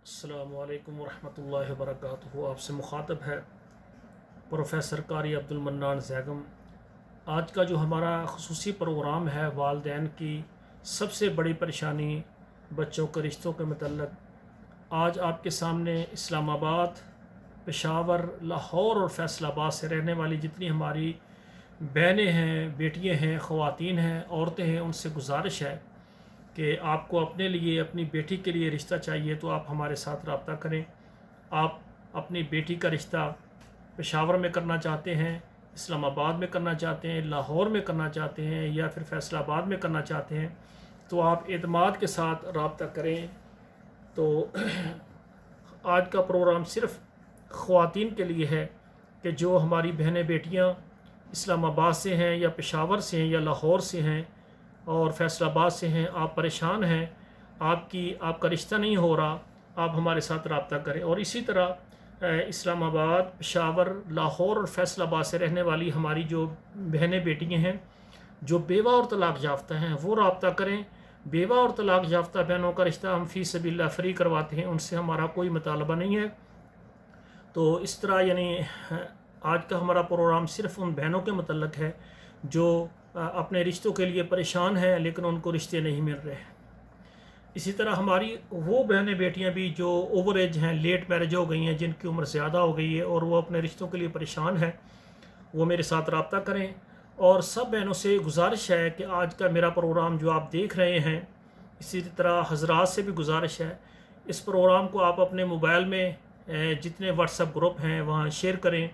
السلام علیکم ورحمۃ اللہ وبرکاتہ۔ آپ سے مخاطب ہے پروفیسر قاری عبدالمنان زیگم۔ آج کا جو ہمارا خصوصی پروگرام ہے والدین کی سب سے بڑی پریشانی بچوں کے رشتوں کے متعلق، آج آپ کے سامنے اسلام آباد، پشاور، لاہور اور فیصل آباد سے رہنے والی جتنی ہماری بہنیں ہیں، بیٹیاں ہیں، خواتین ہیں، عورتیں ہیں، ان سے گزارش ہے کہ آپ کو اپنے لیے، اپنی بیٹی کے لیے رشتہ چاہیے تو آپ ہمارے ساتھ رابطہ کریں۔ آپ اپنی بیٹی کا رشتہ پشاور میں کرنا چاہتے ہیں، اسلام آباد میں کرنا چاہتے ہیں، لاہور میں کرنا چاہتے ہیں یا پھر فیصل آباد میں کرنا چاہتے ہیں تو آپ اعتماد کے ساتھ رابطہ کریں۔ تو آج کا پروگرام صرف خواتین کے لیے ہے کہ جو ہماری بہنیں بیٹیاں اسلام آباد سے ہیں یا پشاور سے ہیں یا لاہور سے ہیں اور فیصل آباد سے ہیں، آپ پریشان ہیں، آپ کا رشتہ نہیں ہو رہا، آپ ہمارے ساتھ رابطہ کریں۔ اور اسی طرح اسلام آباد، پشاور، لاہور اور فیصل آباد سے رہنے والی ہماری جو بہنیں بیٹیاں ہیں جو بیوہ اور طلاق یافتہ ہیں وہ رابطہ کریں۔ بیوہ اور طلاق یافتہ بہنوں کا رشتہ ہم فی سبیل اللہ فری کرواتے ہیں، ان سے ہمارا کوئی مطالبہ نہیں ہے۔ تو اس طرح آج کا ہمارا پروگرام صرف ان بہنوں کے متعلق ہے جو اپنے رشتوں کے لیے پریشان ہیں لیکن ان کو رشتے نہیں مل رہے۔ اسی طرح ہماری وہ بہنیں بیٹیاں بھی جو اوور ایج ہیں، لیٹ میرج ہو گئی ہیں، جن کی عمر زیادہ ہو گئی ہے اور وہ اپنے رشتوں کے لیے پریشان ہیں، وہ میرے ساتھ رابطہ کریں۔ اور سب بہنوں سے گزارش ہے کہ آج کا میرا پروگرام جو آپ دیکھ رہے ہیں، اسی طرح حضرات سے بھی گزارش ہے، اس پروگرام کو آپ اپنے موبائل میں جتنے واٹس ایپ گروپ ہیں وہاں شیئر کریں،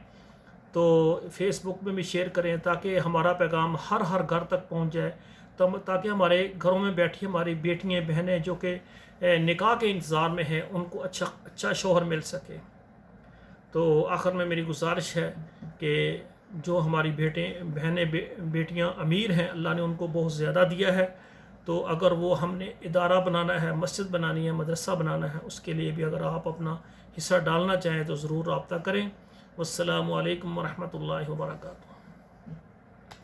تو فیس بک میں بھی شیئر کریں تاکہ ہمارا پیغام ہر گھر تک پہنچ جائے، تاکہ ہمارے گھروں میں بیٹھی ہماری بیٹیاں بہنیں جو کہ نکاح کے انتظار میں ہیں ان کو اچھا شوہر مل سکے۔ تو آخر میں میری گزارش ہے کہ جو ہماری بہنیں بیٹیاں امیر ہیں، اللہ نے ان کو بہت زیادہ دیا ہے، تو اگر وہ ہم نے ادارہ بنانا ہے، مسجد بنانی ہے، مدرسہ بنانا ہے، اس کے لیے بھی اگر آپ اپنا حصہ ڈالنا چاہیں تو ضرور رابطہ کریں۔ والسلام علیکم ورحمۃ اللہ وبرکاتہ۔